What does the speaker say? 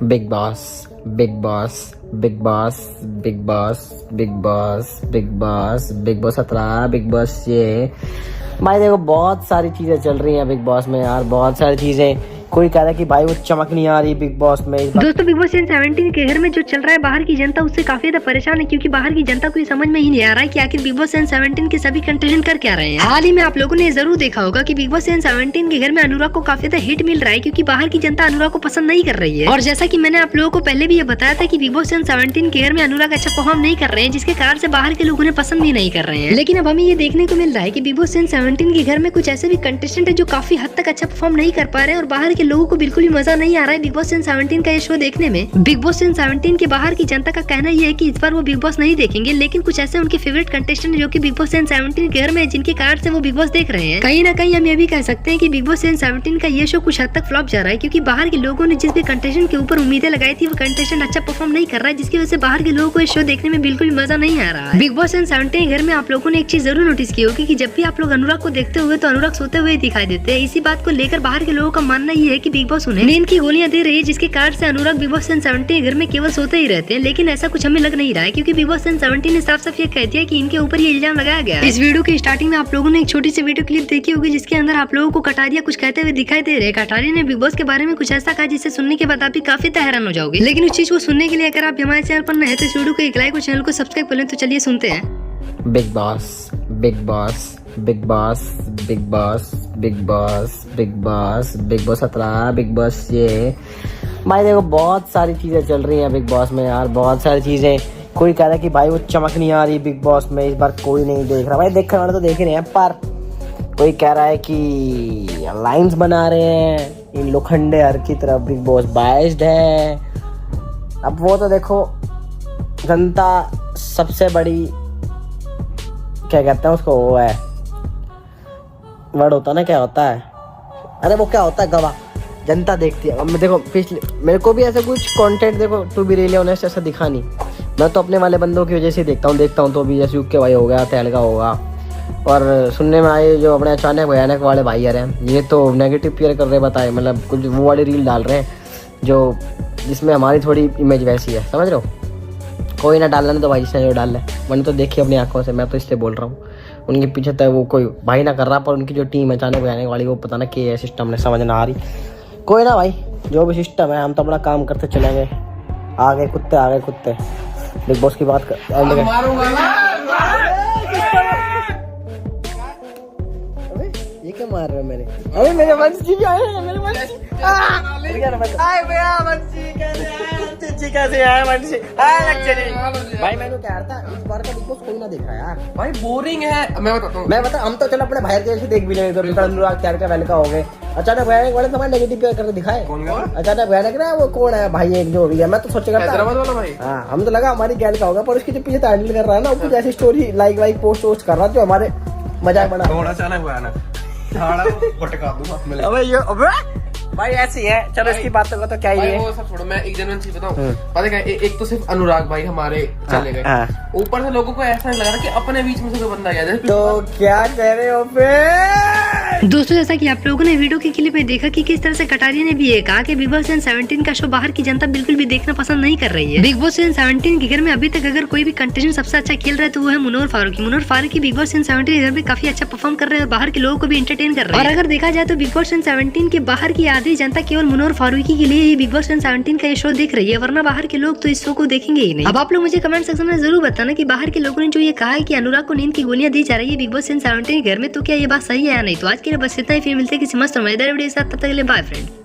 Big boss big boss big boss big boss big boss big boss big boss 17 big boss ये भाई देखो बहुत सारी चीजें चल रही हैं बिग बॉस में यार, बहुत सारी चीजें। कोई कह रहा है कि भाई वो चमक नहीं आ रही बिग बॉस में। दोस्तों बिग बॉस सीजन 17 के घर में जो चल रहा है, बाहर की जनता उससे काफी ज्यादा परेशान है, क्योंकि बाहर की जनता को ये समझ में ही नहीं आ रहा है कि आखिर बिग बॉस सीजन 17 के सभी कंटेस्टेंट कर क्या रहे हैं। हाल ही में आप लोगों ने जरूर देखा होगा कि बिग बॉस सीजन 17 के घर में अनुराग को काफी ज्यादा हिट मिल रहा है, क्योंकि बाहर की जनता अनुराग को पसंद नहीं कर रही है। और जैसा की मैंने आप लोगों को पहले भी ये बताया था कि बिग बॉस सीजन 17 के घर में अनुराग अच्छा परफॉर्म नहीं कर रहे हैं, जिसके कारण से बाहर के लोग उन्हें पसंद भी नहीं कर रहे हैं। लेकिन अब हमें ये देखने को मिल रहा है कि बिग बॉस सीजन 17 के घर में कुछ ऐसे भी कंटेस्टेंट है जो काफी हद तक अच्छा परफॉर्म नहीं कर पा रहे हैं, और बाहर के लोगों को बिल्कुल भी मजा नहीं आ रहा है बिग बॉस सीजन 17 का ये शो देखने में। बिग बॉस सीजन 17 के बाहर की जनता का कहना ये है कि इस बार वो बिग बॉस नहीं देखेंगे, लेकिन कुछ ऐसे उनके फेवरेट कंटेस्टेंट जो कि बिग बॉस सीजन 17 के घर में है, जिनके कारण से वो बिग बॉस देख रहे हैं। कहीं ना कहीं हम ये भी कह सकते हैं कि बिग बॉस सीजन 17 का ये शो कुछ हद तक फ्लॉप जा रहा है, क्योंकि बाहर के लोगों ने जिस भी कंटेस्टेंट के ऊपर उम्मीदें लगाई थी वो कंटेस्टेंट अच्छा परफॉर्म नहीं कर रहा है, जिसकी वजह से बाहर के लोगों को इस शो देखने में बिल्कुल मजा नहीं आ रहा है। बिग बॉस सीजन 17 के घर में आप लोगों ने एक चीज जरूर नोटिस की होगी कि जब भी आप लोग अनुराग को देखते हुए तो अनुराग सोते हुए दिखाई देते हैं। इसी बात को लेकर बाहर के लोगों का मानना ये है कि बिग बॉस उन्हें नींद की गोलियां दे रही है, जिसके कारण से अनुराग बिग बॉस सीजन 17 घर में केवल सोते ही रहते हैं। लेकिन ऐसा कुछ हमें लग नहीं रहा है, क्योंकि बिग बॉस सीजन 17 ने साफ साफ ये कह दिया कि इनके ऊपर ये इल्जाम लगाया गया है। इस वीडियो के स्टार्टिंग में आप लोगों ने एक छोटी सी वीडियो क्लिप देखी होगी, जिसके अंदर आप लोगों को कटारिया कुछ कहते हुए दिखाई दे रहे हैं। कटारिया ने बिग बॉस के बारे में कुछ ऐसा कहा जिसे सुनने के बाद आप भी काफी हैरान हो जाओगे। लेकिन उस चीज को सुनने के लिए अगर आप हमारे चैनल पर नए हैं तो इस वीडियो को एक लाइक और चैनल को सब्सक्राइब कर लें। तो चलिए सुनते हैं। Big boss big boss big boss big boss big boss big boss big boss 17 big boss ये भाई देखो बहुत सारी चीजें चल रही हैं बिग बॉस में यार, बहुत सारी चीजें। कोई कह रहा है कि भाई वो चमक नहीं आ रही बिग बॉस में, इस बार कोई नहीं देख रहा। भाई देखने वाले तो देख रहे हैं, पर कोई कह रहा है कि लाइंस बना रहे हैं इन लोखंडे हर की तरफ, बिग बॉस बायस्ड है। अब वो तो देखो जनता सबसे बड़ी क्या कहते हैं उसको, वो है वर्ड होता है ना, क्या होता है, अरे वो क्या होता है, गवाह। जनता देखती है। अब देखो पिछले मेरे को भी ऐसा कुछ कंटेंट देखो टू बी रियली ऑनेस्ट ऐसा दिखा नहीं। मैं तो अपने वाले बंदों की वजह से देखता हूँ तो भी जैसे यूके भाई हो गया, तहलका होगा, और सुनने में आए जो अपने अचानक भयानक वाले भाई आ रहे हैं, ये तो नेगेटिव पीयर कर रहे बताए, मतलब कुछ वो वाली रील डाल रहे हैं जो जिसमें हमारी थोड़ी इमेज वैसी है, समझ रहे हो। कोई ना डालना नहीं तो भाई जिसने जो डाल है, मैंने तो देखी अपनी आंखों से, मैं तो इसलिए बोल रहा हूँ। उनके पीछे तक वो कोई भाई ना कर रहा, पर उनकी जो टीम है अचानक भयानक वाली, वो पता ना क्या है सिस्टम ने समझ ना आ रही। कोई ना भाई, जो भी सिस्टम है हम तो अपना काम करते चलेंगे। आ गए कुत्ते बिग बॉस की बात कर ये क्या मार रहे हो मेरे? अरे मेरे वंशी भी आए हैं, मेरे वंशी कैसे आए वंशी? भाई मैंने कह रहा था इस बार का बिग बॉस कोई ना देखा यार, भाई बोरिंग है। मैं बता हम तो चलो अपने भाई जैसे देख भी लेंगे, तो अनुराग क्या वेलका हो गए, अचानक भयानक वाले तो नेगेटिव करके दिखाए। अचानक भयानक ना वो कौन है भाई, एक जो भी है, मैं तो सोच करता हाँ, हम तो लगा हमारी गैल का होगा, पर उसके जो पीछे हैंडल कर रहा है ना, कुछ ऐसी स्टोरी लाइक पोस्ट कर रहा है जो हमारे मजाक बना। भाई ऐसी है, चलो इसकी बातों का तो क्या ही है। वो सब छोड़ो, मैं एक जनरल चीज बताऊं, पता है एक तो सिर्फ अनुराग भाई हमारे चले गए, ऊपर से लोगों को ऐसा लग रहा कि अपने बीच में से कोई बंदा गया। तो क्या कह रहे हो फिर? दोस्तों जैसा कि आप लोगों ने वीडियो के क्लिप में देखा कि किस तरह से कटारिया ने भी ये कहा कि बिग बॉस सीजन 17 का शो बाहर की जनता बिल्कुल भी देखना पसंद नहीं कर रही है। बिग बॉस सीजन 17 के घर में अभी तक अगर कोई भी कंटेस्टेंट सबसे अच्छा खेल रहा है तो वो है Munawar Faruqui. Bigg Boss season 17 के घर में काफी अच्छा परफॉर्म कर रहे हैं और बाहर के लोगों को भी एंटरटेन कर रहे हैं। और अगर देखा जाए तो बिग बॉस सीजन 17 के बाहर की आधी जनता केवल मुनव्वर फारूकी के लिए ही बिग बॉस सीजन 17 का ये शो देख रही है, वरना बाहर के लोग तो इस शो को देखेंगे ही नहीं। अब आप लोग मुझे कमेंट सेक्शन में जरूर बताना कि बाहर के लोगों ने जो ये कहा है कि अनुराग को नींद की गोलियां दी जा रही है बिग बॉस सीजन 17 के घर में, तो क्या ये बात सही है या नहीं। तो आज के लिए बस इतना ही, फिर मिलते हैं किसी मस्त मजेदार वीडियो के साथ, तब तक के लिए बाय फ्रेंड।